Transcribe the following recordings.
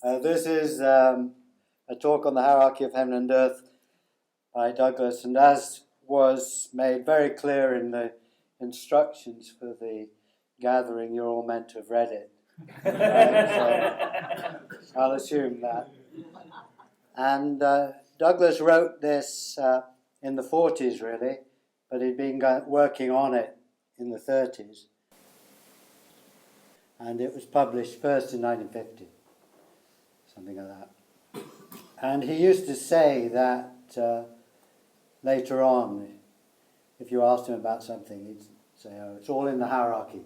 This is a talk on the hierarchy of heaven and earth by Douglas, and as was made very clear in the instructions for the gathering, you're all meant to have read it. So I'll assume that. And Douglas wrote this in the 40s, really, but he'd been working on it in the 30s. And it was published first in 1950. Something like that. And he used to say that later on, if you asked him about something, he'd say, oh, it's all in the hierarchy.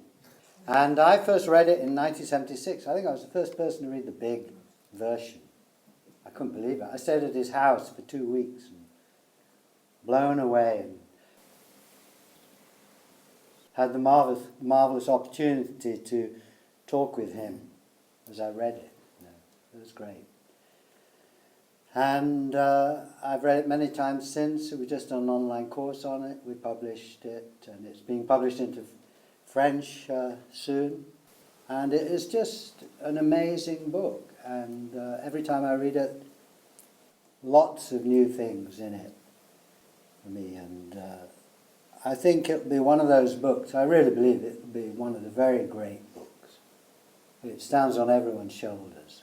And I first read it in 1976. I think I was the first person to read the big version. I couldn't believe it. I stayed at his house for 2 weeks, and blown away, and had the marvelous opportunity to talk with him as I read it. It was great. And I've read it many times since. We just done an online course on it. We published it, and it's being published into French soon. And it is just an amazing book. And every time I read it, lots of new things in it for me. And I think it'll be one of those books. I really believe it will be one of the very great books. It stands on everyone's shoulders.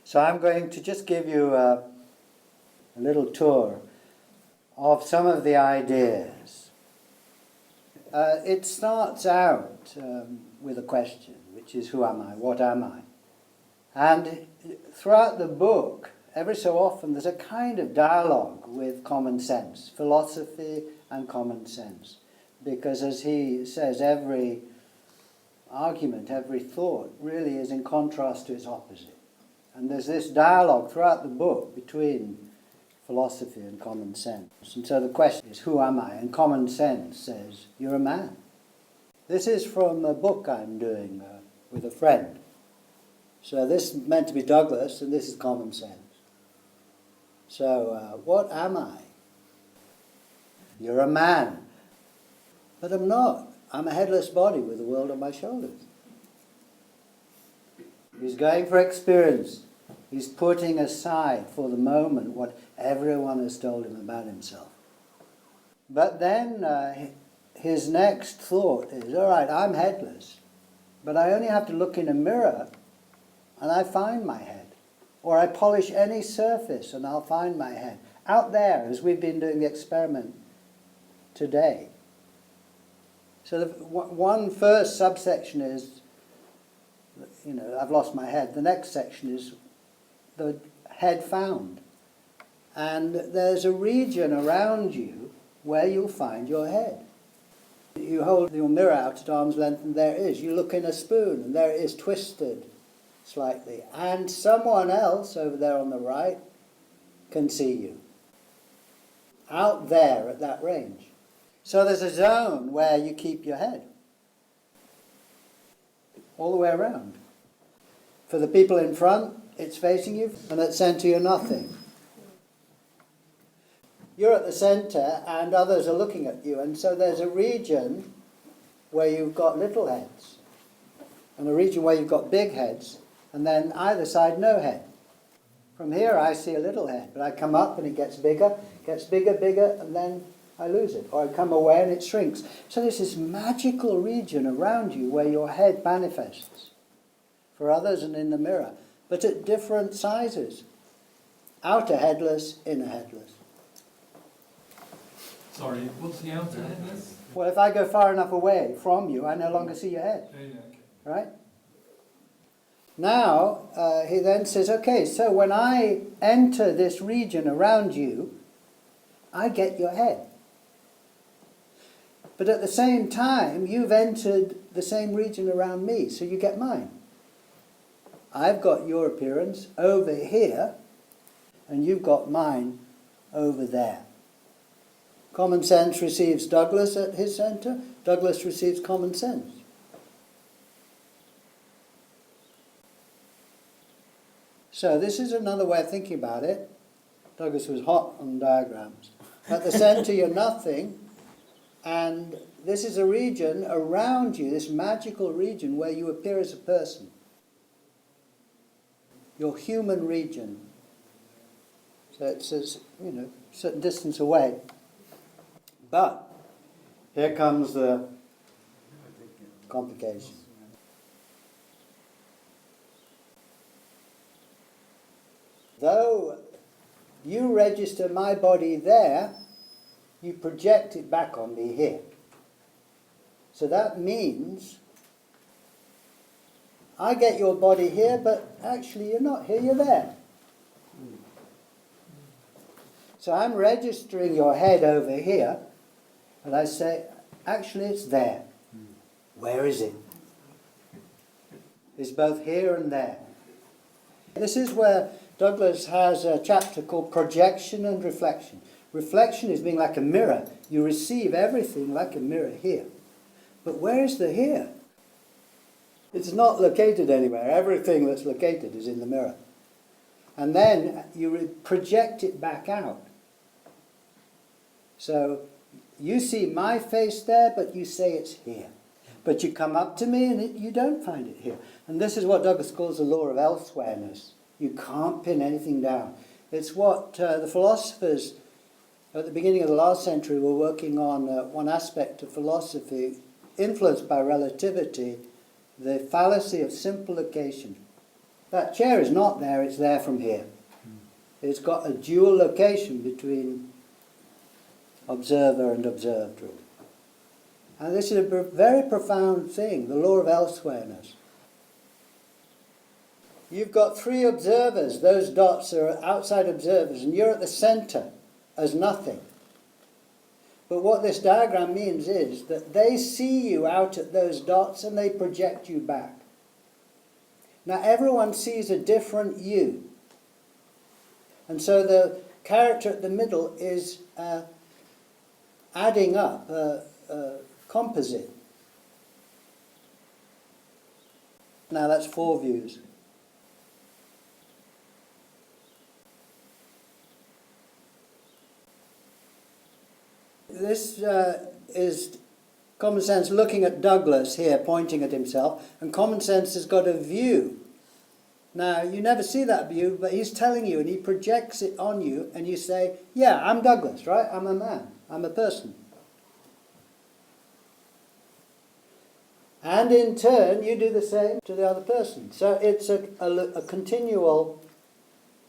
So I'm going to just give you a little tour of some of the ideas. It starts out with a question, which is, who am I? What am I? And throughout the book, every so often, there's a kind of dialogue with common sense, philosophy and common sense. Because as he says, every argument, every thought really is in contrast to its opposite. And there's this dialogue throughout the book between philosophy and common sense. And so the question is, who am I? And common sense says, you're a man. This is from a book I'm doing with a friend. So this is meant to be Douglas, and this is common sense. So, what am I? You're a man. But I'm not. I'm a headless body with the world on my shoulders. He's going for experience. He's putting aside for the moment what everyone has told him about himself. But then his next thought is, all right, I'm headless, but I only have to look in a mirror and I find my head. Or I polish any surface and I'll find my head. Out there, as we've been doing the experiment today. So the one first subsection is, I've lost my head. The next section is the head found. And there's a region around you where you'll find your head. You hold your mirror out at arm's length and there it is. You look in a spoon and there it is, twisted slightly. And someone else over there on the right can see you. Out there at that range. So there's a zone where you keep your head. All the way around. For the people in front, it's facing you, and at centre you're nothing. You're at the centre and others are looking at you, and so there's a region where you've got little heads, and a region where you've got big heads, and then either side no head. From here I see a little head, but I come up and it gets bigger, bigger, and then I lose it. Or I come away and it shrinks. So there's this magical region around you where your head manifests for others and in the mirror, but at different sizes. Outer headless, inner headless. Sorry, what's the outer headless? Well, if I go far enough away from you, I no longer see your head. Okay. Right? Now, he then says, okay, so when I enter this region around you, I get your head. But at the same time, you've entered the same region around me, so you get mine. I've got your appearance over here, and you've got mine over there. Common sense receives Douglas at his centre. Douglas receives common sense. So this is another way of thinking about it. Douglas was hot on diagrams. At the centre you're nothing, and this is a region around you, this magical region where you appear as a person. your human region. So it's a certain distance away. But here comes the complication. Though you register my body there, you project it back on me here. So that means I get your body here, but actually you're not here, you're there. So I'm registering your head over here, and I say, actually it's there. Where is it? It's both here and there. This is where Douglas has a chapter called Projection and Reflection. Reflection is being like a mirror. You receive everything like a mirror here. But where is the here? It's not located anywhere. Everything that's located is in the mirror. And then you project it back out. So you see my face there, but you say it's here. But you come up to me and you don't find it here. And this is what Douglas calls the law of elsewhereness. You can't pin anything down. It's what the philosophers at the beginning of the last century were working on, one aspect of philosophy, influenced by relativity, the fallacy of simple location. That chair is not there, it's there from here. It's got a dual location between observer and observed. And this is a very profound thing, the law of elsewhereness. You've got three observers, those dots are outside observers, and you're at the center as nothing. But what this diagram means is that they see you out at those dots and they project you back. Now everyone sees a different you. And so the character at the middle is adding up, composite. Now that's four views. This is common sense looking at Douglas here, pointing at himself, and common sense has got a view. Now, you never see that view, but he's telling you, and he projects it on you, and you say, yeah, I'm Douglas, right? I'm a man. I'm a person. And in turn, you do the same to the other person. So it's a continual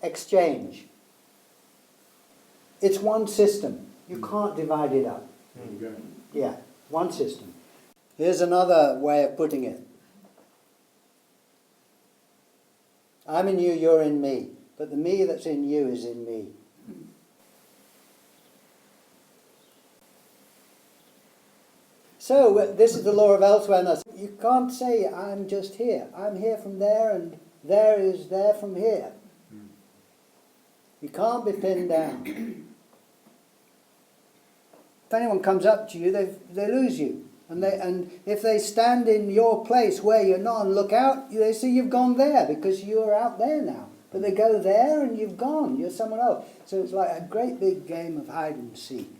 exchange. It's one system. You can't divide it up. Okay. Yeah, one system. Here's another way of putting it. I'm in you, you're in me. But the me that's in you is in me. So this is the law of elsewhereness. You can't say I'm just here. I'm here from there and there is there from here. You can't be pinned down. If anyone comes up to you, they lose you. And if they stand in your place where you're not and look out, they see you've gone there because you're out there now. But they go there and you've gone. You're someone else. So it's like a great big game of hide and seek.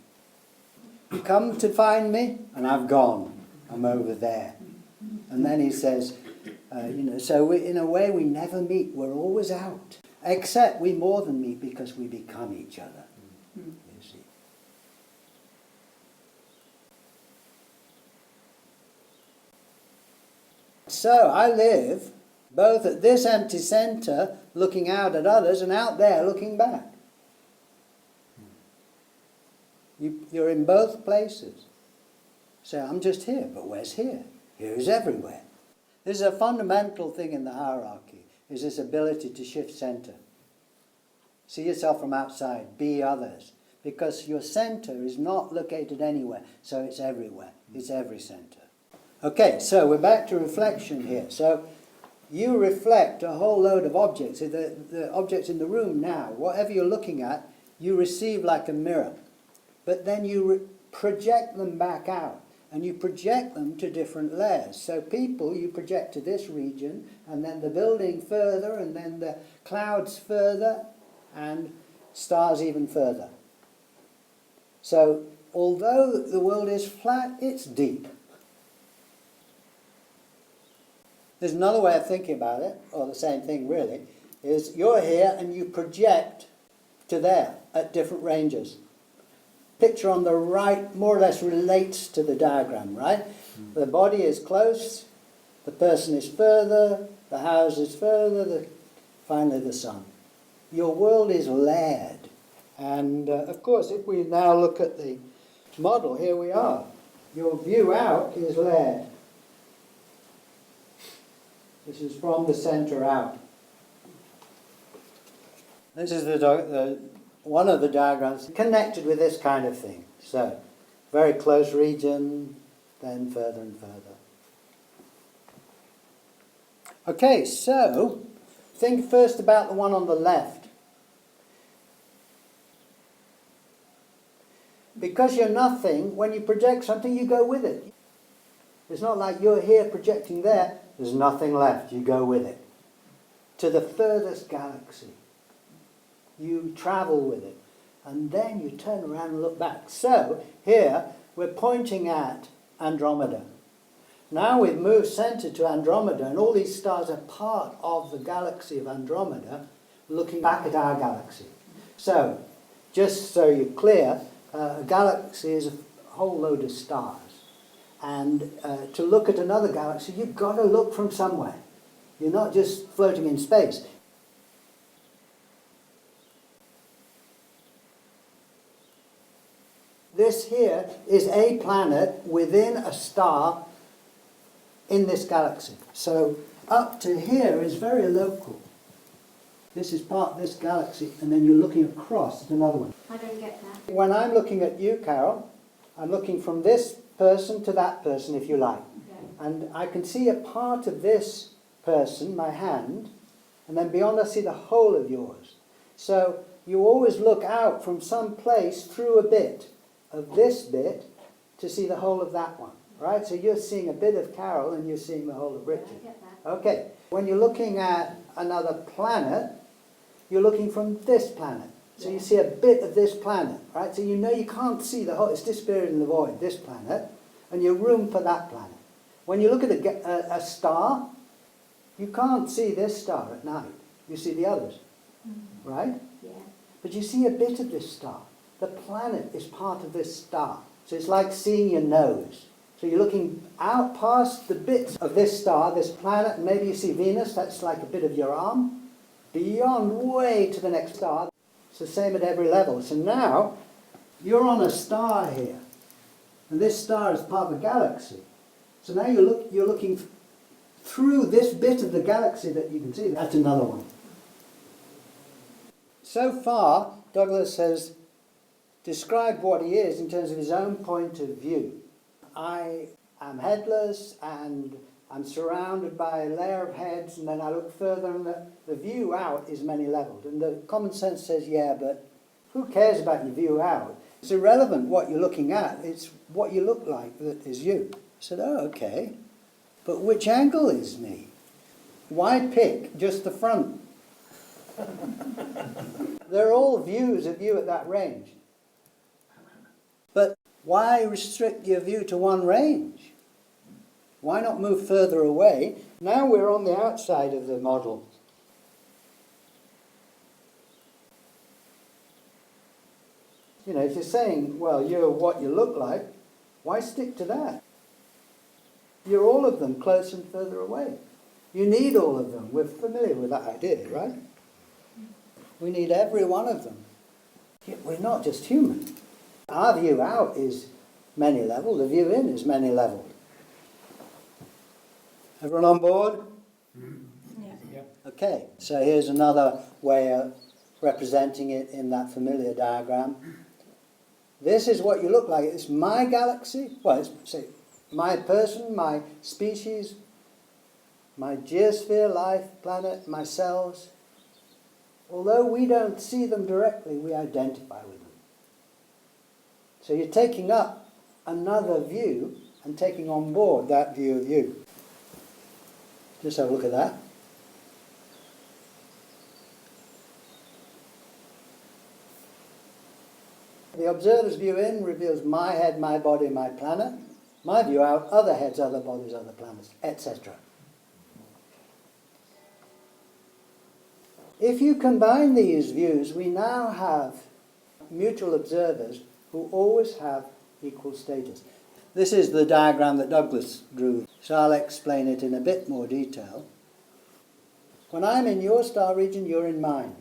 You come to find me, and I've gone. I'm over there. And then he says, so in a way we never meet. We're always out. Except we more than meet because we become each other. You see. So I live both at this empty centre, looking out at others, and out there looking back. You're in both places. So I'm just here, but where's here? Here is everywhere. This is a fundamental thing in the hierarchy, is this ability to shift centre. See yourself from outside, be others. Because your centre is not located anywhere, so it's everywhere. It's every centre. Okay, so we're back to reflection here. So you reflect a whole load of objects. The objects in the room now, whatever you're looking at, you receive like a mirror. But then you project them back out. And you project them to different layers. So people, you project to this region, and then the building further, and then the clouds further, and stars even further. So although the world is flat, it's deep. There's another way of thinking about it, or the same thing really, is you're here and you project to there at different ranges. Picture on the right more or less relates to the diagram, right? The body is close, the person is further, the house is further, finally the sun. Your world is layered. And of course, if we now look at the model, here we are. Your view out is layered. This is from the centre out. This is one of the diagrams connected with this kind of thing. So, very close region, then further and further. Okay, so think first about the one on the left. Because you're nothing, when you project something, you go with it. It's not like you're here projecting there, there's nothing left, you go with it. To the furthest galaxy. You travel with it. And then you turn around and look back. So, here, we're pointing at Andromeda. Now we've moved centre to Andromeda, and all these stars are part of the galaxy of Andromeda, looking back at our galaxy. So, just so you're clear, a galaxy is a whole load of stars. And to look at another galaxy, you've got to look from somewhere. You're not just floating in space. This here is a planet within a star in this galaxy. So up to here is very local. This is part of this galaxy, and then you're looking across at another one. I don't get that. When I'm looking at you, Carol, I'm looking from this person to that person, if you like. Okay. And I can see a part of this person, my hand, and then beyond I see the whole of yours. So you always look out from some place through a bit of this bit to see the whole of that one. Right? So you're seeing a bit of Carol and you're seeing the whole of Richard. I get that. Okay. When you're looking at another planet, you're looking from this planet. So you see a bit of this planet, right? So you know you can't see the whole, it's disappeared in the void, this planet, and you're room for that planet. When you look at a star, you can't see this star at night. You see the others, right? Yeah. But you see a bit of this star. The planet is part of this star. So it's like seeing your nose. So you're looking out past the bits of this star, this planet, and maybe you see Venus, that's like a bit of your arm, beyond way to the next star. It's the same at every level. So now, you're on a star here, and this star is part of a galaxy. So now you're looking through this bit of the galaxy that you can see at another one. So far, Douglas has described what he is in terms of his own point of view. I am headless and I'm surrounded by a layer of heads, and then I look further and the view out is many-leveled. And the common sense says, yeah, but who cares about your view out? It's irrelevant what you're looking at, it's what you look like that is you. I said, oh, okay, but which angle is me? Why pick just the front? They're all views of you at that range. But why restrict your view to one range? Why not move further away? Now we're on the outside of the model. You know, if you're saying, well, you're what you look like, why stick to that? You're all of them, close and further away. You need all of them. We're familiar with that idea, right? We need every one of them. Yet we're not just human. Our view out is many-leveled, the view in is many-leveled. Everyone on board? Yeah. Okay, so here's another way of representing it in that familiar diagram. This is what you look like. It's my galaxy. Well, it's say, my person, my species, my geosphere, life, planet, my cells. Although we don't see them directly, we identify with them. So you're taking up another view and taking on board that view of you. Just have a look at that. The observer's view in reveals my head, my body, my planet. My view out, other heads, other bodies, other planets, etc. If you combine these views, we now have mutual observers who always have equal status. This is the diagram that Douglas drew, so I'll explain it in a bit more detail. When I'm in your star region, you're in mine.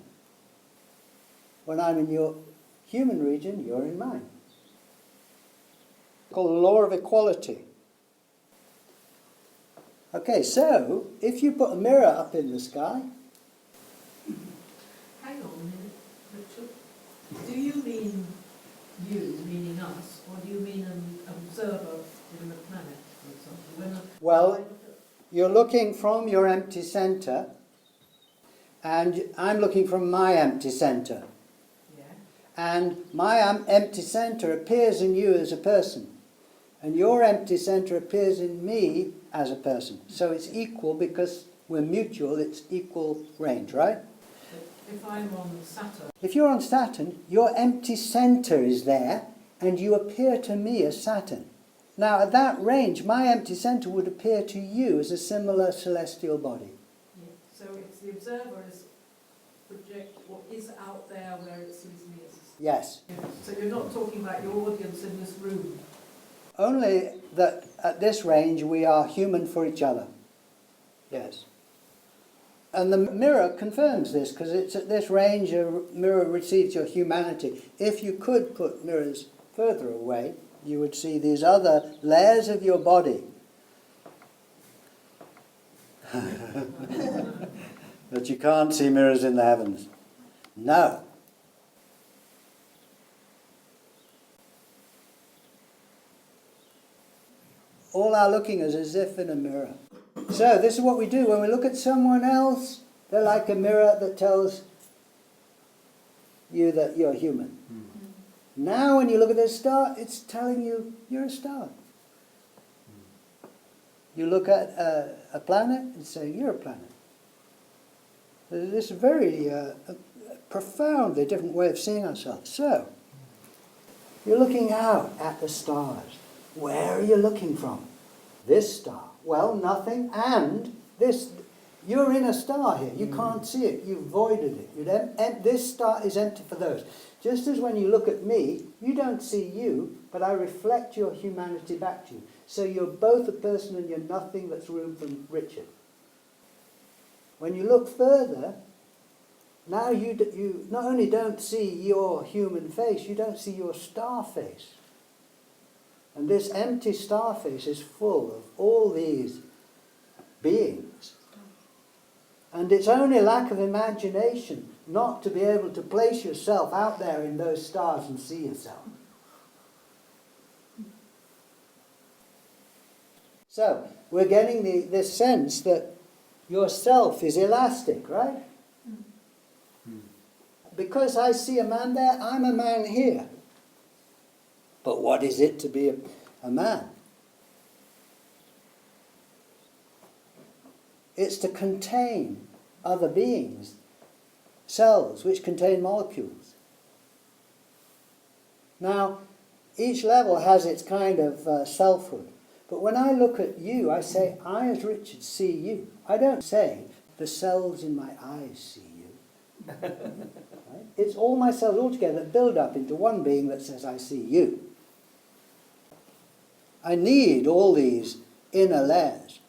When I'm in your human region, you're in mine. Called the law of equality. Okay, so if you put a mirror up in the sky, Hang on a minute, Richard. Do you mean you, meaning us, or do you mean an observer in the planet, for example? well, you're looking from your empty centre, and I'm looking from my empty centre. Yeah. And my empty centre appears in you as a person, and your empty centre appears in me as a person. So it's equal because we're mutual, it's equal range, right? But if I'm on Saturn, If you're on Saturn, your empty centre is there, and you appear to me as Saturn. Now, at that range, my empty centre would appear to you as a similar celestial body. yeah, so it's the observer is project what is out there where it sees me as. Yes. So you're not talking about your audience in this room. Only that at this range we are human for each other. Yes. And the mirror confirms this, because it's at this range a mirror receives your humanity. If you could put mirrors further away, you would see these other layers of your body. But you can't see mirrors in the heavens. No. All our looking is as if in a mirror. So this is what we do when we look at someone else. They're like a mirror that tells you that you're human. Now when you look at a star, it's telling you you're a star. You look at a planet, it's saying you're a planet. This is a very profoundly different way of seeing ourselves. So, you're looking out at the stars. Where are you looking from? This star. Well, nothing, and this. You're in a star here. You can't see it. You've voided it. This star is empty for those. Just as when you look at me, you don't see you, but I reflect your humanity back to you. So you're both a person and you're nothing that's room for Richard. When you look further, now you not only don't see your human face, you don't see your star face. And this empty star face is full of all these beings. And it's only lack of imagination not to be able to place yourself out there in those stars and see yourself. So, we're getting this sense that yourself is elastic, right? Because I see a man there, I'm a man here. But what is it to be a man? It's to contain other beings, cells which contain molecules. Now, each level has its kind of selfhood. But when I look at you, I say, I as Richard see you. I don't say, the cells in my eyes see you. Right? It's all my cells all together that build up into one being that says, I see you. I need all these inner layers.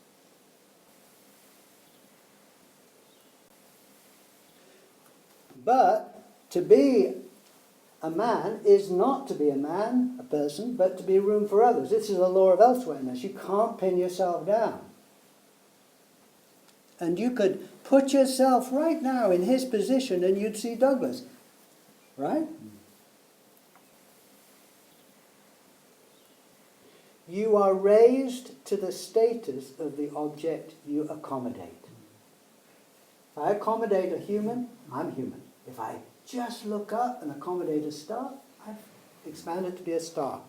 But to be a man is not to be a man, a person, but to be room for others. This is the law of elsewhereness. You can't pin yourself down. And you could put yourself right now in his position and you'd see Douglas. Right? You are raised to the status of the object you accommodate. If I accommodate a human, I'm human. If I just look up and accommodate a star, I've expanded to be a star.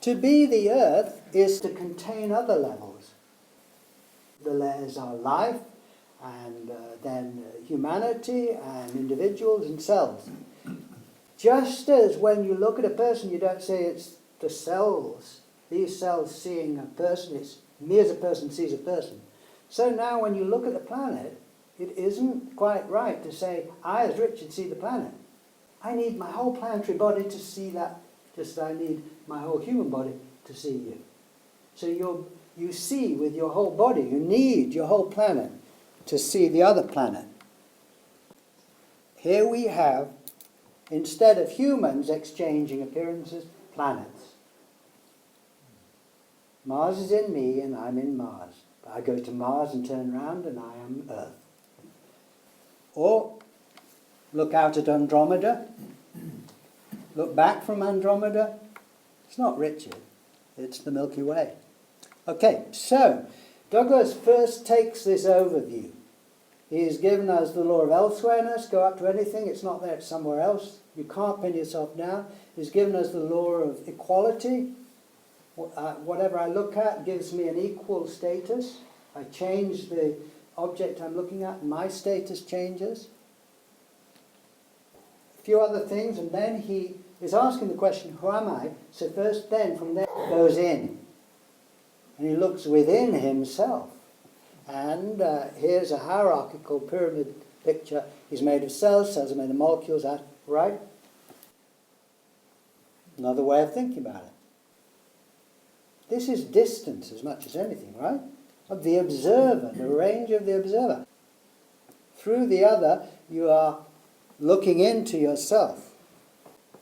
To be the earth is to contain other levels. The layers are life, and then humanity, and individuals and cells. Just as when you look at a person, you don't say it's the cells, these cells seeing a person, it's me as a person sees a person. So now when you look at the planet, it isn't quite right to say, I as Richard see the planet. I need my whole planetary body to see that, just as I need my whole human body to see you. So you see with your whole body, you need your whole planet to see the other planet. Here we have, instead of humans exchanging appearances, planets. Mars is in me and I'm in Mars. But I go to Mars and turn round and I am Earth. Or look out at Andromeda, look back from Andromeda. It's not Richard, it's the Milky Way. Okay, so Douglas first takes this overview. He has given us the law of elsewhereness, go up to anything, it's not there, it's somewhere else. You can't pin yourself down. He's given us the law of equality. Whatever I look at gives me an equal status. I change the object I'm looking at, my status changes. A few other things, and then he is asking the question, who am I? So first then, from there, he goes in. And he looks within himself. And here's a hierarchical pyramid picture. He's made of cells, cells are made of molecules, right? Another way of thinking about it. This is distance as much as anything, right? Of the observer, the range of the observer. Through the other, you are looking into yourself.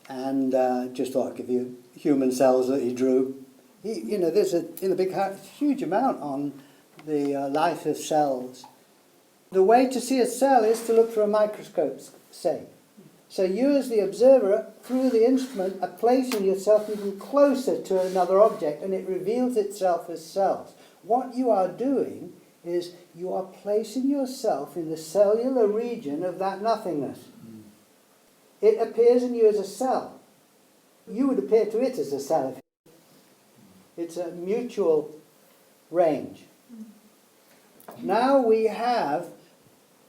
And just thought I'd give you human cells that he drew. There's a big, huge amount on the life of cells. The way to see a cell is to look through a microscope, say. So you as the observer, through the instrument, are placing yourself even closer to another object, and it reveals itself as cells. What you are doing is you are placing yourself in the cellular region of that nothingness. It appears in you as a cell. You would appear to it as a cell. It's a mutual range. Now we have,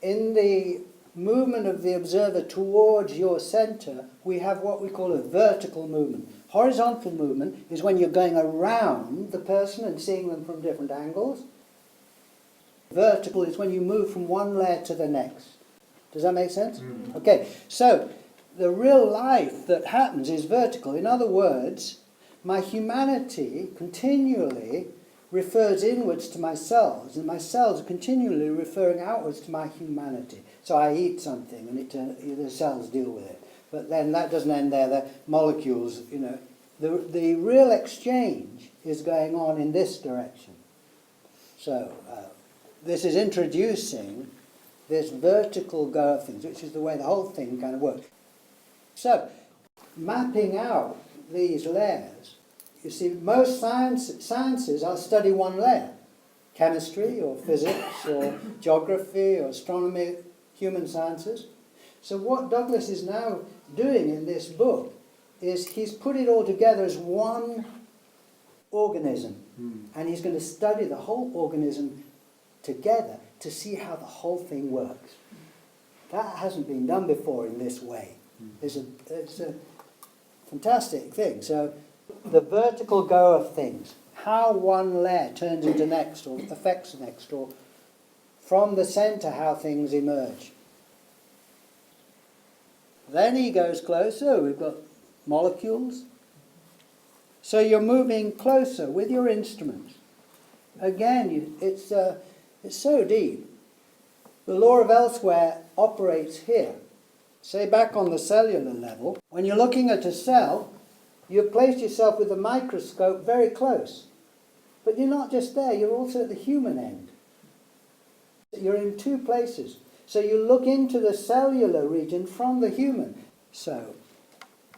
in the movement of the observer towards your center, we have what we call a vertical movement. Horizontal movement is when you're going around the person and seeing them from different angles. Vertical is when you move from one layer to the next. Does that make sense? Okay, so the real life that happens is vertical. In other words, my humanity continually refers inwards to my cells, and my cells are continually referring outwards to my humanity. So I eat something, and the cells deal with it. But then that doesn't end there. The molecules, the real exchange is going on in this direction. So this is introducing this vertical go of things, which is the way the whole thing kind of works. So mapping out these layers, you see, most sciences are study one layer. Chemistry or physics or geography or astronomy, human sciences. So what Douglas is now doing in this book is he's put it all together as one organism. And he's going to study the whole organism together to see how the whole thing works. That hasn't been done before in this way. It's a fantastic thing. So the vertical go of things, how one layer turns into next or affects the next, or from the center how things emerge. Then he goes closer, we've got molecules. So you're moving closer with your instruments. Again, it's so deep. The law of elsewhere operates here. Say back on the cellular level, when you're looking at a cell, you've placed yourself with the microscope very close. But you're not just there, you're also at the human end. You're in two places. So you look into the cellular region from the human. So,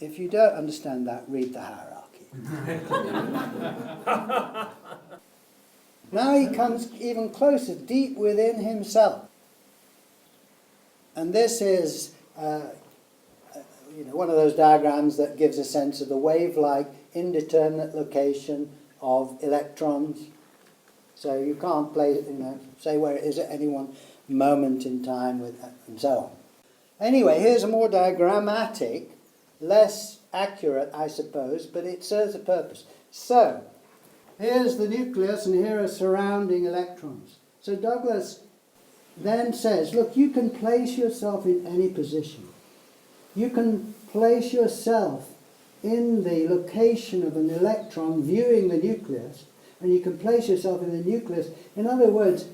if you don't understand that, read the Hierarchy. Now he comes even closer, deep within himself. And this is one of those diagrams that gives a sense of the wave-like indeterminate location of electrons. So you can't say where it is at any one moment in time and so on. Anyway, here's a more diagrammatic, less accurate, I suppose, but it serves a purpose. So, here's the nucleus and here are surrounding electrons. So Douglas then says, look, you can place yourself in any position. You can place yourself in the location of an electron viewing the nucleus, and you can place yourself in the nucleus. In other words,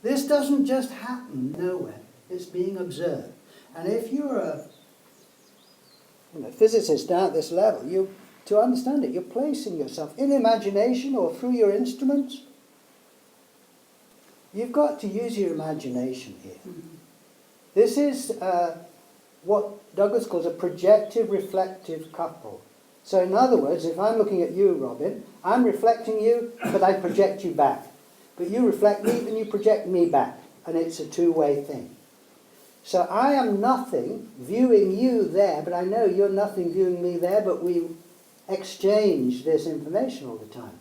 this doesn't just happen nowhere. It's being observed. And if you're a physicist down at this level, to understand it, you're placing yourself in imagination or through your instruments. You've got to use your imagination here. This is what Douglas calls a projective reflective couple. So in other words, if I'm looking at you, Robin, I'm reflecting you, but I project you back. But you reflect me and you project me back. And it's a two-way thing. So I am nothing viewing you there, but I know you're nothing viewing me there, but we exchange this information all the time.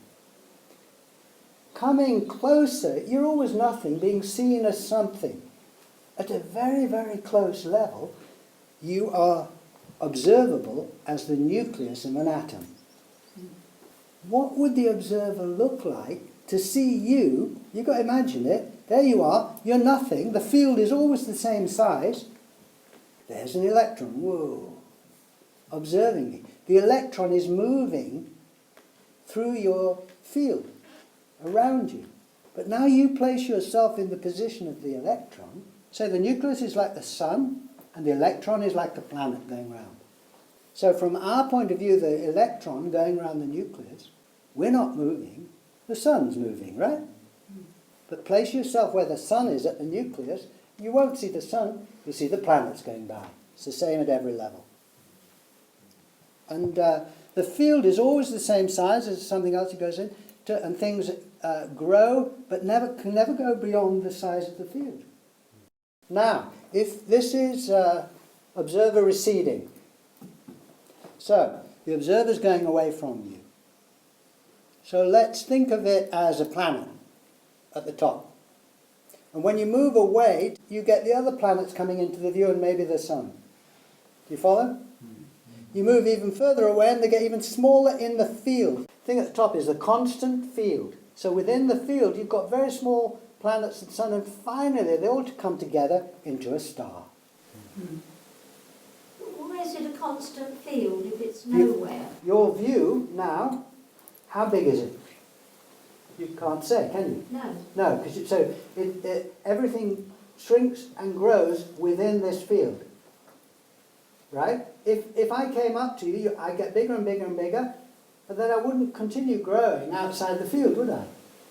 Coming closer, you're always nothing, being seen as something. At a very, very close level, you are observable as the nucleus of an atom. What would the observer look like to see you? You've got to imagine it. There you are. You're nothing. The field is always the same size. There's an electron. Whoa. Observing me. The electron is moving through your field around you. But now you place yourself in the position of the electron. So the nucleus is like the sun, and the electron is like the planet going round. So from our point of view, the electron going around the nucleus, we're not moving, the sun's moving, right? But place yourself where the sun is at the nucleus, you won't see the sun, you'll see the planets going by. It's the same at every level. And the field is always the same size as something else that goes in, and things grow, but can never go beyond the size of the field. Now, if this is observer receding, so the observer's going away from you. So let's think of it as a planet at the top. And when you move away, you get the other planets coming into the view and maybe the sun. Do you follow? You move even further away and they get even smaller in the field. The thing at the top is the constant field. So within the field, you've got very small planets and sun, and finally they all come together into a star. Why is it a constant field if it's nowhere? Your view now, how big is it? You can't say, can you? No. No, because everything shrinks and grows within this field. Right? If I came up to you, I get bigger and bigger and bigger, but then I wouldn't continue growing outside the field, would I?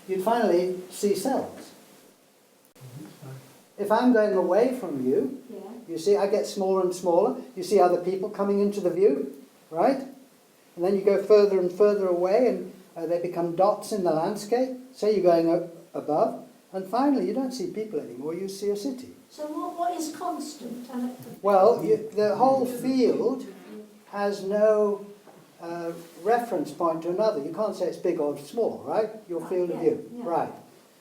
You'd finally see cells. If I'm going away from you, Yeah. you see I get smaller and smaller. You see other people coming into the view, right? And then you go further and further away and they become dots in the landscape. Say you're going up above, and finally you don't see people anymore, you see a city. So what is constant? Well, the whole field has no reference point to another. You can't say it's big or small, right? Your field of view. Yeah. Right.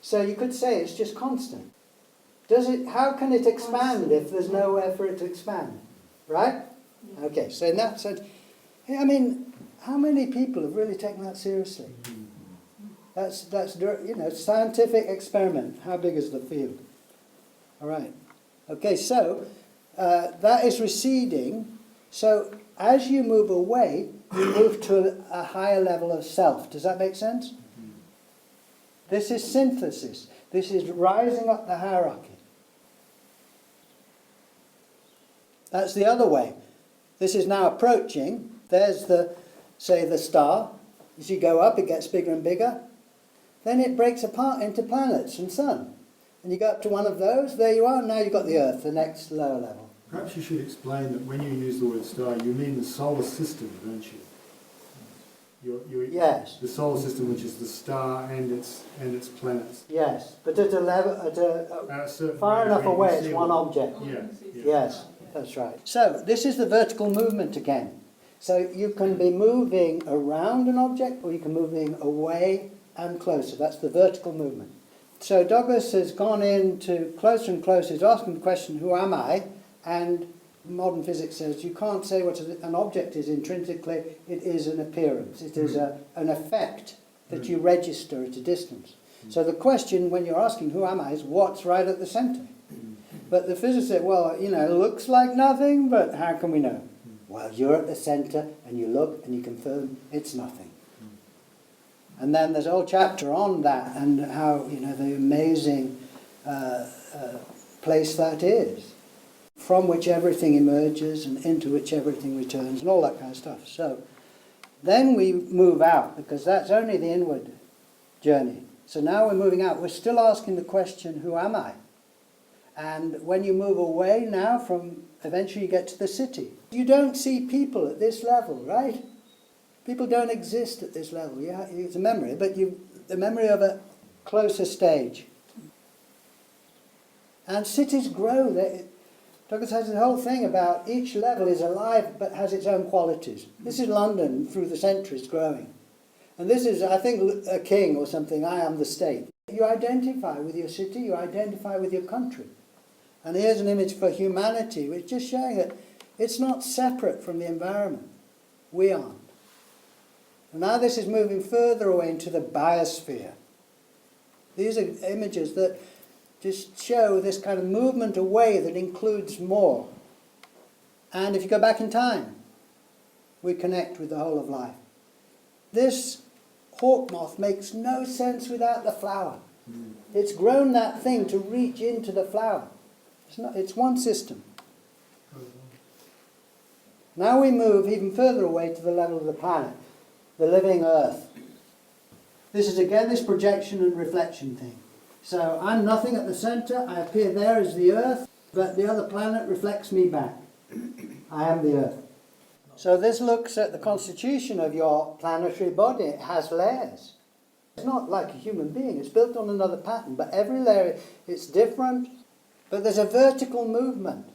So you could say it's just constant. How can it expand if there's nowhere for it to expand? Right? Yeah. Okay, so in that sense, I mean, how many people have really taken that seriously? That's scientific experiment. How big is the field? All right. Okay, so that is receding. So as you move away, you move to a higher level of self. Does that make sense? This is synthesis. This is rising up the hierarchy. That's the other way. This is now approaching. There's the star. As you go up, it gets bigger and bigger. Then it breaks apart into planets and sun. And you go up to one of those, there you are, now you've got the Earth, the next lower level. Perhaps you should explain that when you use the word star, you mean the solar system, don't you? Yes. The solar system, which is the star and its planets. Yes, but at a level, far enough away, it's one object. Yeah. Yes, that's right. So this is the vertical movement again. So you can be moving around an object, or you can move away and closer. That's the vertical movement. So Douglas has gone into closer and closer. He's asking the question, who am I? And modern physics says you can't say what an object is intrinsically. It is an appearance. It is an effect that you register at a distance. So the question when you're asking who am I is what's right at the centre. But the physicist said, well, you know, it looks like nothing, but how can we know? Well, you're at the centre and you look and you confirm it's nothing. And then there's a whole chapter on that and how, you know, the amazing place that is, from which everything emerges and into which everything returns and all that kind of stuff. So then we move out, because that's only the inward journey. So now we're moving out. We're still asking the question, who am I? And when you move away now from, eventually you get to the city. You don't see people at this level, right? People don't exist at this level. Yeah, it's a memory, but the memory of a closer stage. And cities grow. Douglas has the whole thing about each level is alive but has its own qualities. This is London through the centuries growing. And this is, I think, a king or something. I am the state. You identify with your city, you identify with your country. And here's an image for humanity, which is just showing that it's not separate from the environment. We aren't. And now this is moving further away into the biosphere. These are images that just show this kind of movement away that includes more. And if you go back in time, we connect with the whole of life. This hawk moth makes no sense without the flower. It's grown that thing to reach into the flower. It's one system. Now we move even further away to the level of the planet, the living Earth. This is again this projection and reflection thing. So I'm nothing at the centre, I appear there as the Earth, but the other planet reflects me back. I am the Earth. So this looks at the constitution of your planetary body. It has layers. It's not like a human being, it's built on another pattern, but every layer, it's different. But there's a vertical movement.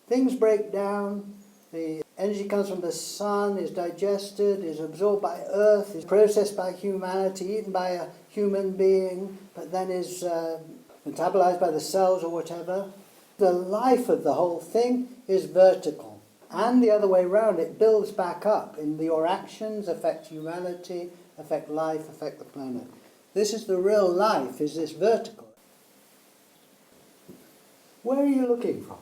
Things break down, the energy comes from the sun, is digested, is absorbed by Earth, is processed by humanity, eaten by a human being, but then is metabolized by the cells or whatever. The life of the whole thing is vertical. And the other way around, it builds back up. Your actions affect humanity, affect life, affect the planet. This is the real life, is this vertical. Where are you looking from?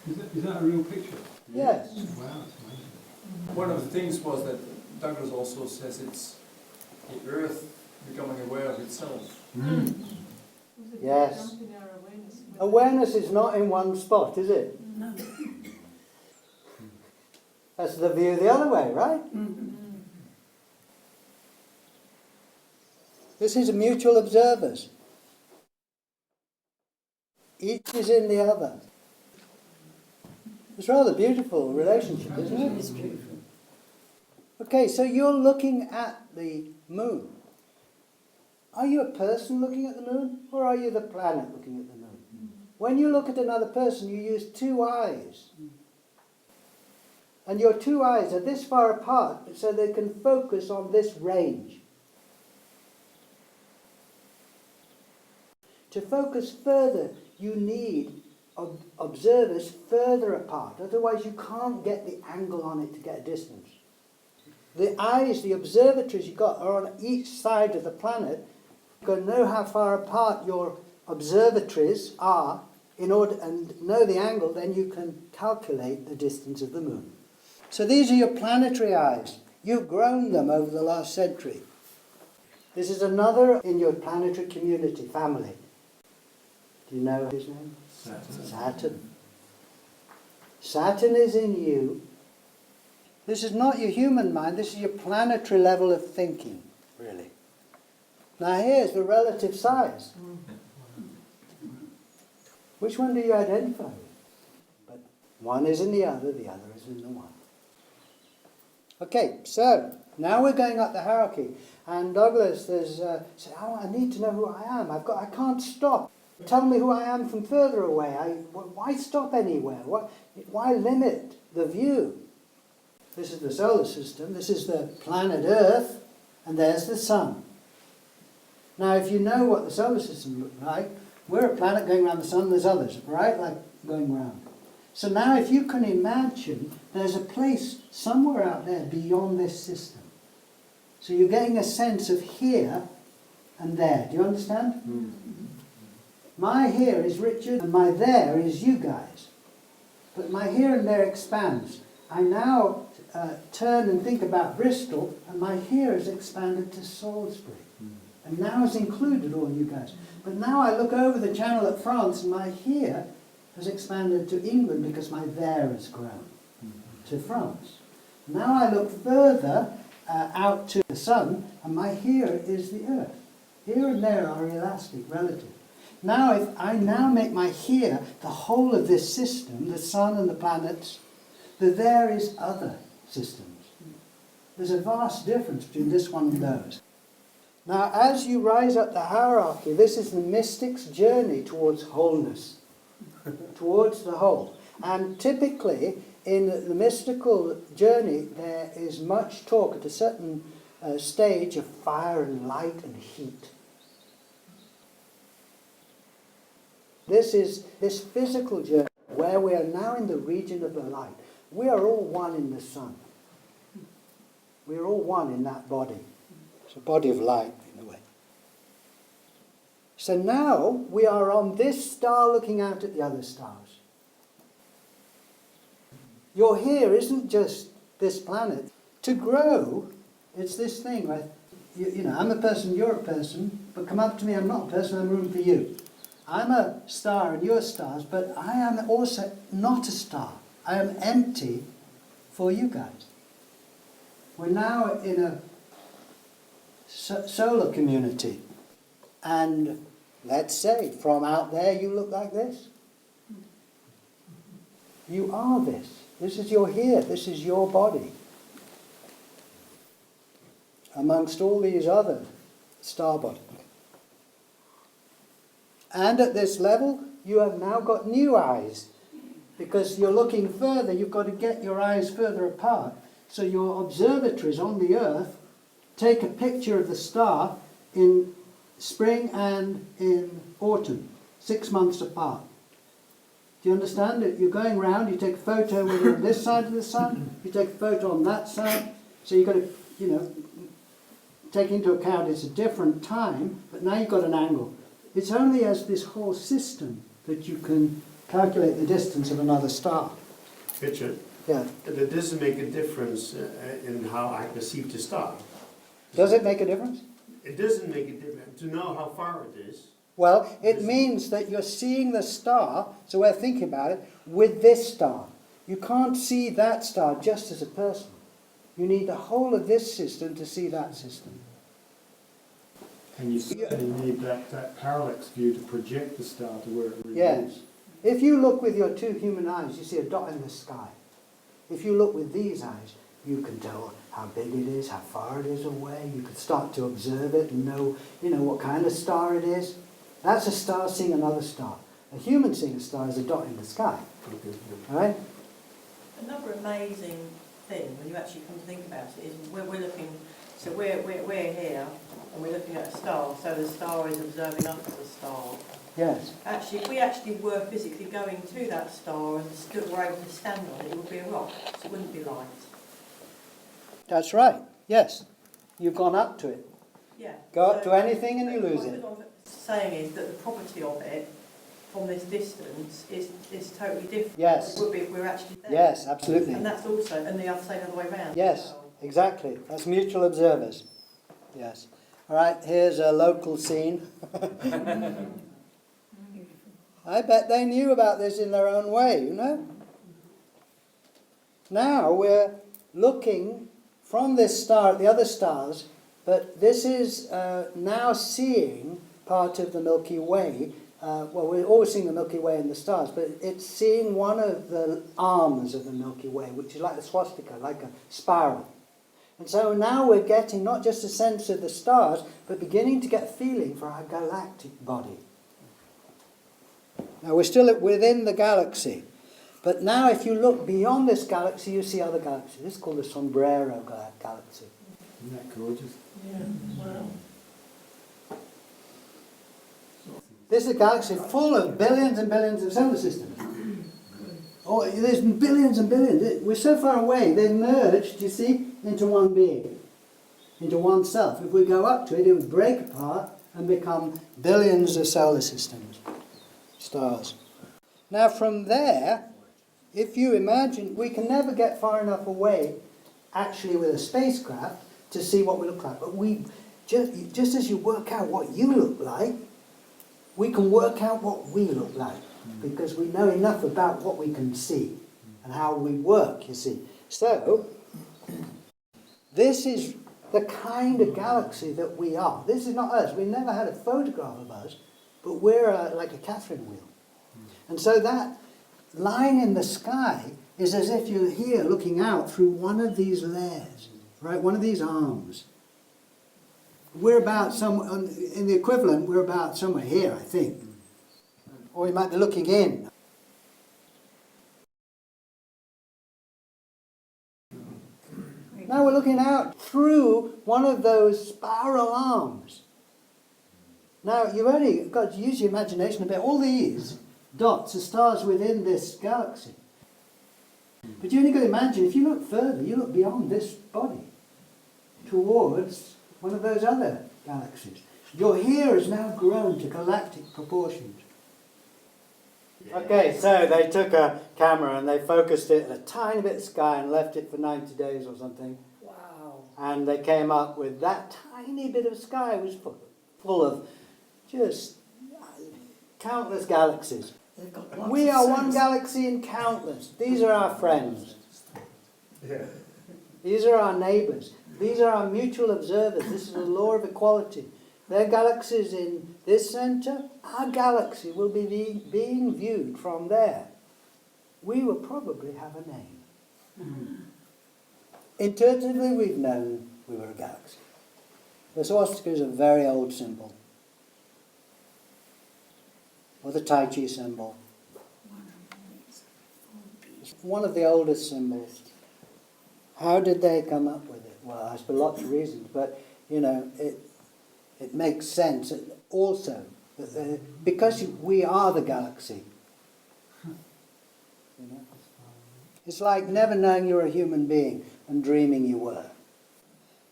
Is that a real picture? Yes. Wow, it's amazing. One of the things was that Douglas also says it's the Earth becoming aware of itself. Yes. Awareness is not in one spot, is it? No. That's the view the other way, right? This is mutual observers. Each is in the other. It's a rather beautiful relationship, isn't it? It's beautiful. Okay, so you're looking at the moon. Are you a person looking at the moon, or are you the planet looking at the moon? When you look at another person, you use two eyes. And your two eyes are this far apart, so they can focus on this range. To focus further, you need observers further apart. Otherwise, you can't get the angle on it to get a distance. The eyes, the observatories you've got, are on each side of the planet. You've got to know how far apart your observatories are in order and know the angle, then you can calculate the distance of the moon. So these are your planetary eyes. You've grown them over the last century. This is another in your planetary community, family. Do you know his name? Saturn. Saturn is in you. This is not your human mind, this is your planetary level of thinking, really. Now here's the relative size. Which one do you identify with? But one is in the other is in the one. Okay, so now we're going up the hierarchy. And Douglas said, oh, I need to know who I am. I can't stop. Tell me who I am from further away. Why stop anywhere? Why limit the view? This is the solar system. This is the planet Earth. And there's the sun. Now, if you know what the solar system looks like, we're a planet going around the sun. There's others, right? Like going round. So now if you can imagine, there's a place somewhere out there beyond this system. So you're getting a sense of here and there. Do you understand? My here is Richard and my there is you guys. But my here and there expands. I now turn and think about Bristol, and my here is expanded to Salisbury. And now has included all you guys. But now I look over the channel at France, and my here has expanded to England because my there has grown to France. Now I look further out to the sun, and my here is the earth. Here and there are elastic, relative. Now if I now make my here the whole of this system, the sun and the planets, the there is other systems. There's a vast difference between this one and those. Now as you rise up the hierarchy, this is the mystic's journey towards wholeness, towards the whole. And typically in the mystical journey there is much talk at a certain stage of fire and light and heat. This is this physical journey where we are now in the region of the light. We are all one in the sun. We are all one in that body. It's a body of light in a way. So now we are on this star looking out at the other stars. Your here isn't just this planet. To grow, it's this thing where, you know, I'm a person, you're a person, but come up to me, I'm not a person, I'm room for you. I'm a star and you're stars, but I am also not a star. I am empty for you guys. We're now in a solar community. And let's say, from out there you look like this. You are this. This is your here. This is your body. Amongst all these other star bodies. And at this level, you have now got new eyes. Because you're looking further, you've got to get your eyes further apart. So your observatories on the Earth take a picture of the star in spring and in autumn, 6 months apart. Do you understand it? You're going round, you take a photo when you're on this side of the sun, you take a photo on that side. So you've got to, you know, take into account it's a different time, but now you've got an angle. It's only as this whole system that you can calculate the distance of another star. Richard, Yeah. it doesn't make a difference in how I perceive the star. Does it make a difference? It doesn't make a difference to know how far it is. Well, it means that you're seeing the star, so we're thinking about it, with this star. You can't see that star just as a person. You need the whole of this system to see that system. And you certainly need that parallax view to project the star to where it really Yes. is. If you look with your two human eyes, you see a dot in the sky. If you look with these eyes, you can tell how big it is, how far it is away. You can start to observe it and know, you know, what kind of star it is. That's a star seeing another star. A human seeing a star is a dot in the sky. All right? Another amazing thing, when you actually come to think about it, is we're looking, so we're here, and we're looking at a star, so the star is observing us as a star. Yes. Actually, if we actually were physically going to that star and were able to stand on it, it would be a rock, so it wouldn't be light. That's right. Yes. You've gone up to it. Yeah. Go up to anything and you lose it. What I'm saying is that the property of it, from this distance, is totally different. Yes. It would be if we were actually there. Yes, absolutely. And that's also, and the other same other way around. Yes, as well. exactly. That's mutual observers. Yes. All right, here's a local scene. I bet they knew about this in their own way, you know. Now we're looking from this star at the other stars, but this is now seeing part of the Milky Way. Well, we're always seeing the Milky Way in the stars, but it's seeing one of the arms of the Milky Way, which is like a swastika, like a spiral. And so now we're getting not just a sense of the stars, but beginning to get a feeling for our galactic body. Now we're still within the galaxy, but now if you look beyond this galaxy, you see other galaxies. This is called the Sombrero Galaxy. Isn't that gorgeous? Yeah, wow. This is a galaxy full of billions and billions of solar systems. Oh, there's billions and billions. We're so far away, they've merged, you see, into one being, into one self. If we go up to it, it would break apart and become billions of solar systems, stars. Now from there, if you imagine, we can never get far enough away, actually with a spacecraft, to see what we look like. But we, just as you work out what you look like, we can work out what we look like, because we know enough about what we can see and how we work, you see. So, this is the kind of galaxy that we are. This is not us. We never had a photograph of us, but we're like a Catherine wheel. And so that line in the sky is as if you're here looking out through one of these layers, right? One of these arms. We're about in the equivalent, we're about somewhere here, I think. Or we might be looking in. Now we're looking out through one of those spiral arms. Now you've only got to use your imagination a bit. All these dots are stars within this galaxy. But you only got to imagine, if you look further, you look beyond this body towards one of those other galaxies. Your here has now grown to galactic proportions. Okay, so they took a camera and they focused it at a tiny bit of sky and left it for 90 days or something. Wow. And they came up with that tiny bit of sky was full of just countless galaxies. They've got lots We of are one sense. galaxy in countless. These are our friends. Yeah. These are our neighbours. These are our mutual observers. This is the law of equality. Their galaxies in this centre, our galaxy will be being viewed from there. We will probably have a name. Intuitively, we've known we were a galaxy. The swastika is a very old symbol. Or the Tai Chi symbol. It's one of the oldest symbols. How did they come up with it? Well, there's been lots of reasons, but, you know, it makes sense also, because we are the galaxy. You know? It's like never knowing you're a human being and dreaming you were.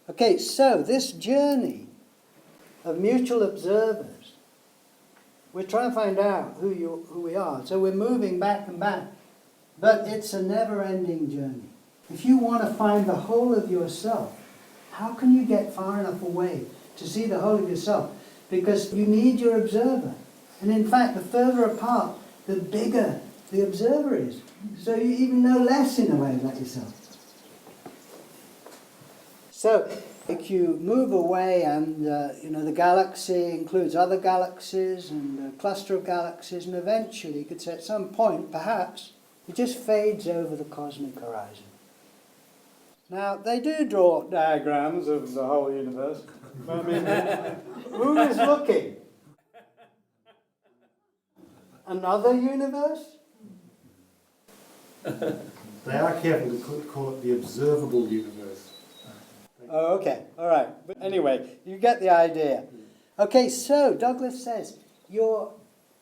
Okay, so this journey of mutual observers, we're trying to find out who we are. So we're moving back and back, but it's a never-ending journey. If you want to find the whole of yourself, how can you get far enough away to see the whole of yourself? Because you need your observer. And in fact, the further apart, the bigger the observer is. So you even know less in a way about yourself. So if you move away and the galaxy includes other galaxies and a cluster of galaxies, and eventually you could say at some point, perhaps, it just fades over the cosmic horizon. Now, they do draw diagrams of the whole universe. I mean, who is looking? Another universe? They are careful to call it the observable universe. Oh, okay, all right. But anyway, you get the idea. Okay, so Douglas says your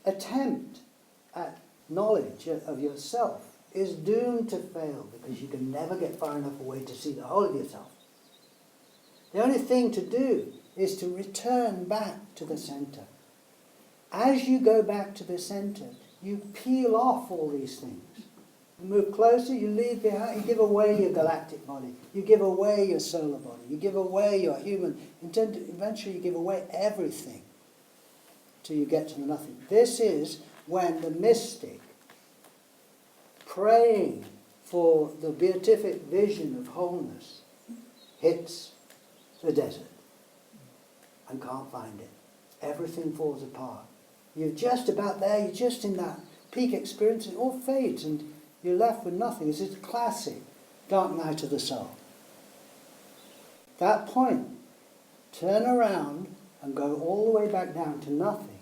attempt at knowledge of yourself is doomed to fail because you can never get far enough away to see the whole of yourself. The only thing to do is to return back to the centre. As you go back to the centre, you peel off all these things. You move closer, you leave behind, you give away your galactic body, you give away your solar body, you give away your human, eventually you give away everything till you get to the nothing. This is when the mystic, praying for the beatific vision of wholeness, hits the desert and can't find it. Everything falls apart. You're just about there, you're just in that peak experience, it all fades and you're left with nothing. This is a classic dark night of the soul. At that point, turn around and go all the way back down to nothing.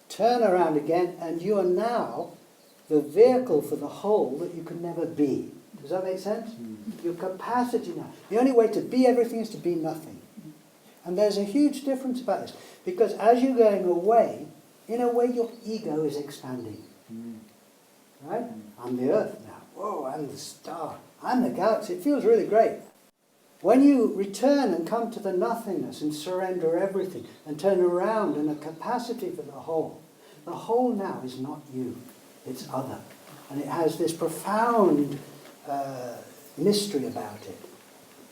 Turn around again and you are now the vehicle for the whole that you could never be. Does that make sense? Your capacity now. The only way to be everything is to be nothing. And there's a huge difference about this. Because as you're going away, in a way your ego is expanding. Right? I'm the Earth now. Whoa, I'm the star. I'm the galaxy. It feels really great. When you return and come to the nothingness and surrender everything and turn around in a capacity for the whole now is not you, it's other. And it has this profound mystery about it.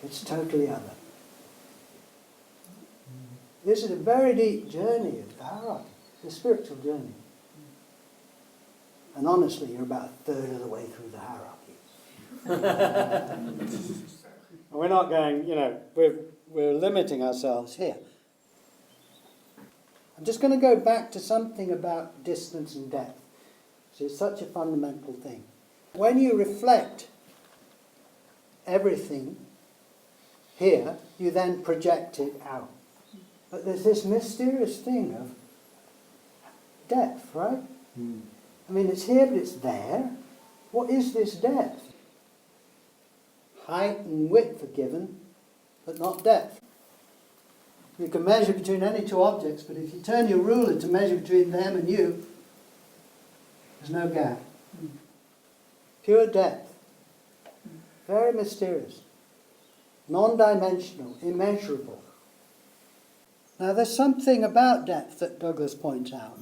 It's totally other. This is a very deep journey of the hierarchy, the spiritual journey. And honestly, you're about a third of the way through the hierarchy. We're not going, we're limiting ourselves here. I'm just going to go back to something about distance and depth. It's such a fundamental thing. When you reflect everything here, you then project it out. But there's this mysterious thing of depth, right? I mean, it's here, but it's there. What is this depth? Height and width are given, but not depth. You can measure between any two objects, but if you turn your ruler to measure between them and you, there's no gap. Pure depth. Very mysterious. Non-dimensional, immeasurable. Now there's something about depth that Douglas points out,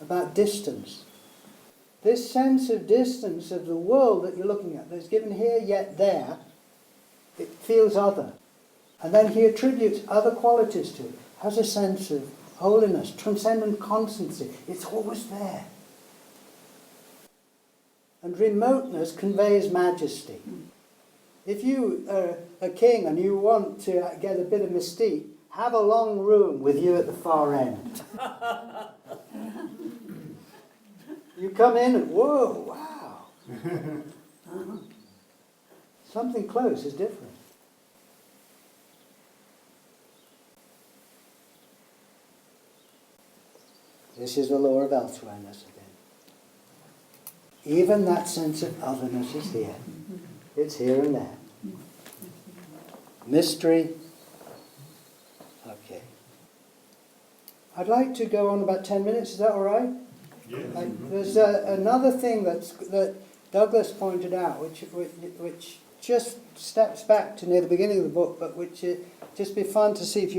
about distance. This sense of distance of the world that you're looking at, that's given here yet there, it feels other. And then he attributes other qualities to it. Has a sense of holiness, transcendent constancy. It's always there. And remoteness conveys majesty. If you are a king and you want to get a bit of mystique, have a long room with you at the far end. You come in and, whoa, wow. Something close is different. This is the law of elsewhereness again. Even that sense of otherness is here. It's here and there. Mystery. Okay. I'd like to go on about 10 minutes. Is that all right? Yes. There's another thing that Douglas pointed out, which just steps back to near the beginning of the book, but which just be fun to see if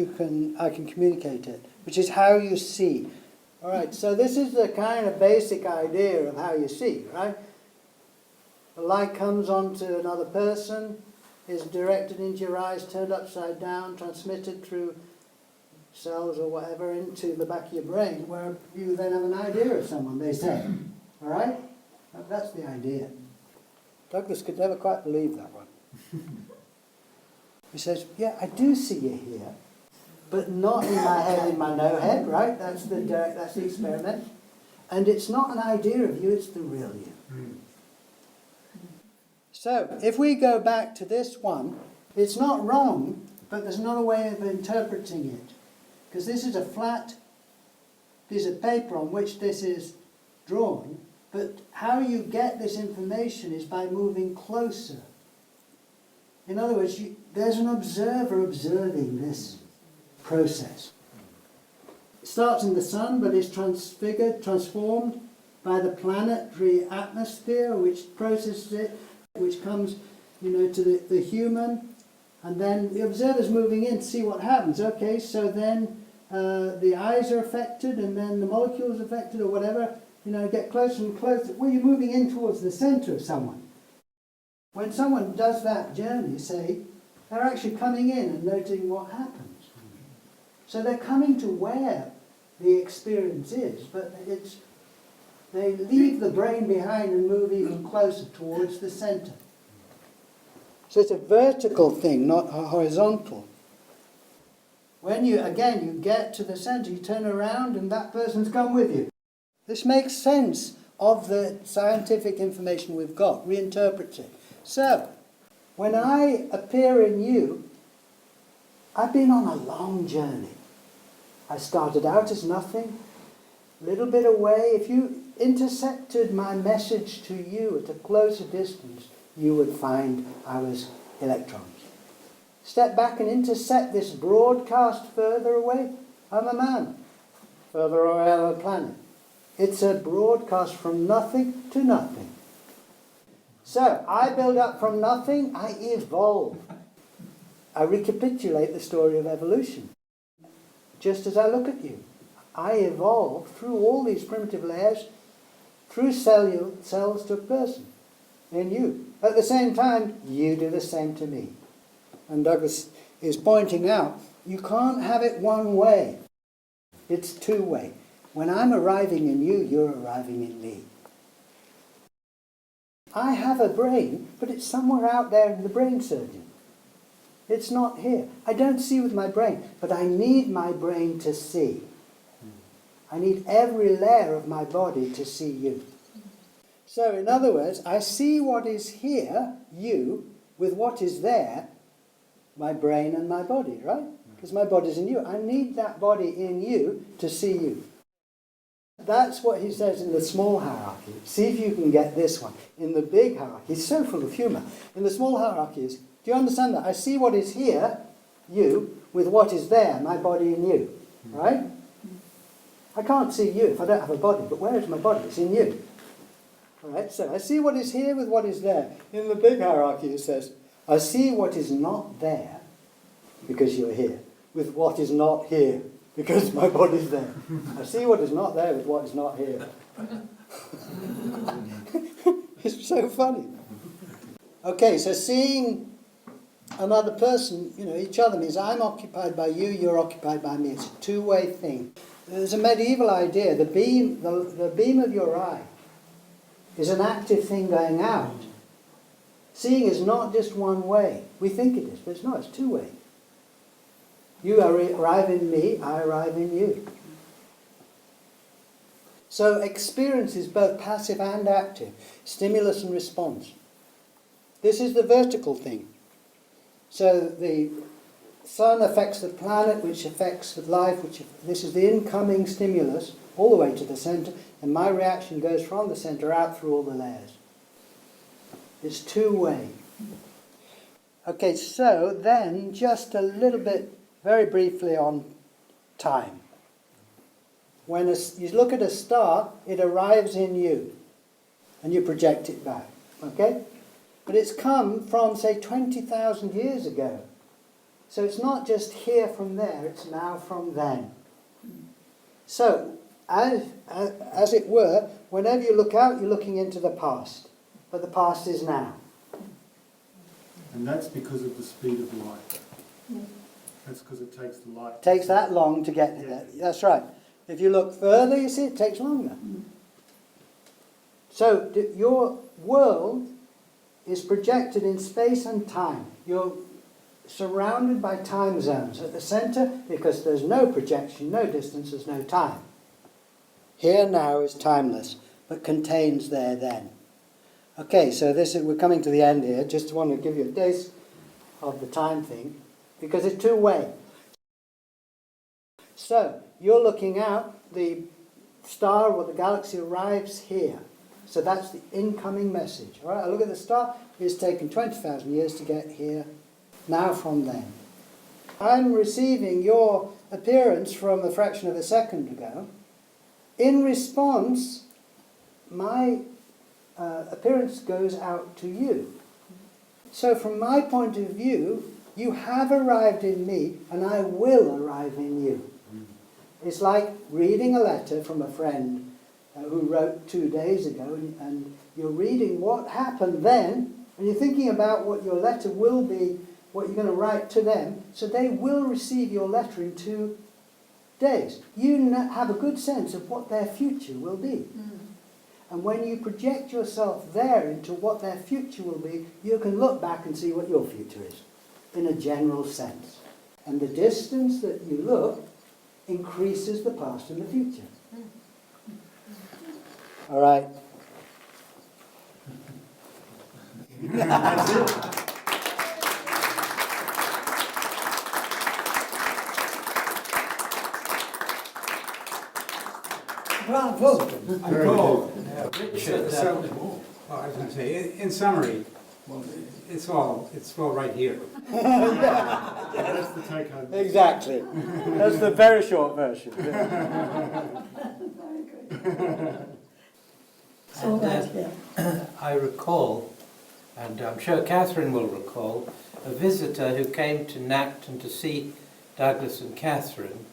I can communicate it, which is how you see. All right, so this is the kind of basic idea of how you see, right? The light comes onto another person, is directed into your eyes, turned upside down, transmitted through cells or whatever into the back of your brain, where you then have an idea of someone, they say. All right? That's the idea. Douglas could never quite believe that one. He says, yeah, I do see you here, but not in my head, in my no head, right? That's the experiment. And it's not an idea of you, it's the real you. So, if we go back to this one, it's not wrong, but there's another way of interpreting it. Because this is a flat piece of paper on which this is drawn, but how you get this information is by moving closer. In other words, there's an observer observing this process. It starts in the sun, but is transfigured, transformed by the planetary atmosphere, which processes it, which comes, to the human, and then the observer's moving in to see what happens. Okay, so then the eyes are affected, and then the molecules are affected, or whatever. Get closer and closer. Well, you're moving in towards the centre of someone. When someone does that journey, say, they're actually coming in and noting what happens. So they're coming to where the experience is, but they leave the brain behind and move even closer towards the centre. So it's a vertical thing, not a horizontal. When you get to the centre, you turn around and that person's come with you. This makes sense of the scientific information we've got, reinterprets it. So, when I appear in you, I've been on a long journey. I started out as nothing, a little bit away. If you intercepted my message to you at a closer distance, you would find I was electrons. Step back and intercept this broadcast further away, I'm a man. Further away on the planet. It's a broadcast from nothing to nothing. So, I build up from nothing, I evolve. I recapitulate the story of evolution. Just as I look at you, I evolve through all these primitive layers, through cells to a person in you. At the same time, you do the same to me. And Douglas is pointing out, you can't have it one way. It's two-way. When I'm arriving in you, you're arriving in me. I have a brain, but it's somewhere out there in the brain surgeon. It's not here. I don't see with my brain, but I need my brain to see. I need every layer of my body to see you. So, in other words, I see what is here, you, with what is there, my brain and my body, right? Because my body's in you. I need that body in you to see you. That's what he says in the small hierarchy. See if you can get this one. In the big hierarchy, he's so full of humour. In the small hierarchies, do you understand that? I see what is here, you, with what is there, my body in you. Right? I can't see you if I don't have a body, but where is my body? It's in you. Right? So I see what is here with what is there. In the big hierarchy it says, I see what is not there, because you're here, with what is not here, because my body's there. I see what is not there with what is not here. It's so funny. Okay, so seeing another person, each other means I'm occupied by you, you're occupied by me. It's a two-way thing. There's a medieval idea, the beam of your eye is an active thing going out. Seeing is not just one way. We think it is, but it's not, it's two-way. You arrive in me, I arrive in you. So experience is both passive and active, stimulus and response. This is the vertical thing. So the sun affects the planet, which affects the life, this is the incoming stimulus, all the way to the centre, and my reaction goes from the centre out through all the layers. It's two-way. Okay, so then just a little bit, very briefly on time. When you look at a star, it arrives in you, and you project it back, okay? But it's come from, say, 20,000 years ago. So it's not just here from there, it's now from then. So, as it were, whenever you look out, you're looking into the past. But the past is now. And that's because of the speed of light. That's because it takes the light. It takes that long to get to that. That's right. If you look further, you see, it takes longer. So your world is projected in space and time. You're surrounded by time zones. At the centre, because there's no projection, no distance, there's no time. Here now is timeless, but contains there then. Okay, so we're coming to the end here. Just want to give you a taste of the time thing, because it's two-way. So, you're looking out, the star or the galaxy arrives here. So that's the incoming message. All right, I look at the star, it's taken 20,000 years to get here, now from then. I'm receiving your appearance from a fraction of a second ago. In response, my appearance goes out to you. So from my point of view, you have arrived in me, and I will arrive in you. It's like reading a letter from a friend who wrote 2 days ago, and you're reading what happened then, and you're thinking about what your letter will be, what you're going to write to them, so they will receive your letter in 2 days. You have a good sense of what their future will be. And when you project yourself there into what their future will be, you can look back and see what your future is, in a general sense. And the distance that you look increases the past and the future. All right. That's it. Bravo. Very good. Richard, I was going to say, in summary, it's all right here. That's the take home. Exactly. That's the very short version. And, I recall, and I'm sure Catherine will recall, a visitor who came to Nacton to see Douglas and Catherine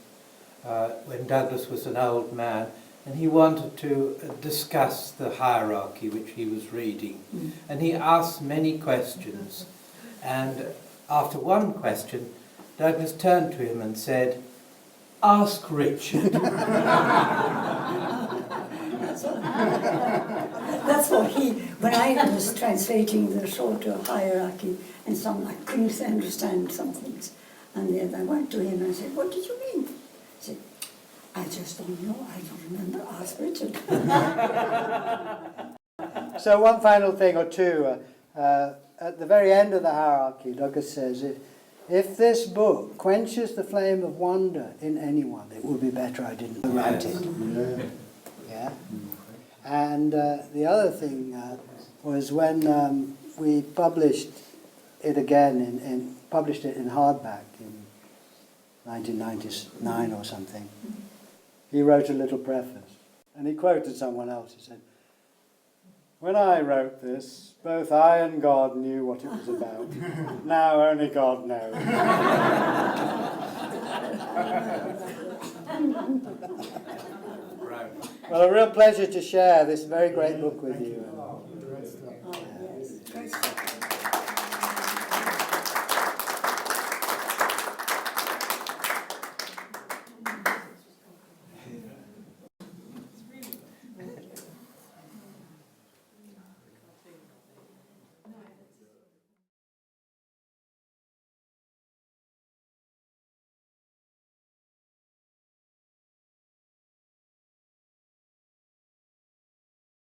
when Douglas was an old man, and he wanted to discuss the hierarchy which he was reading. And he asked many questions, and after one question, Douglas turned to him and said, "Ask Richard." That's what when I was translating the shorter hierarchy, and some I couldn't understand some things. And then I went to him and said, "What did you mean?" He said, "I just don't know, I don't remember, ask Richard." So one final thing or two. At the very end of the hierarchy, Douglas says, if this book quenches the flame of wonder in anyone, it would be better I didn't write it. Yeah. And the other thing was when we published it again, published it in hardback in 1999 or something, he wrote a little preface. And he quoted someone else. He said, "When I wrote this, both I and God knew what it was about. Now only God knows." Right. Well, a real pleasure to share this very great book with you.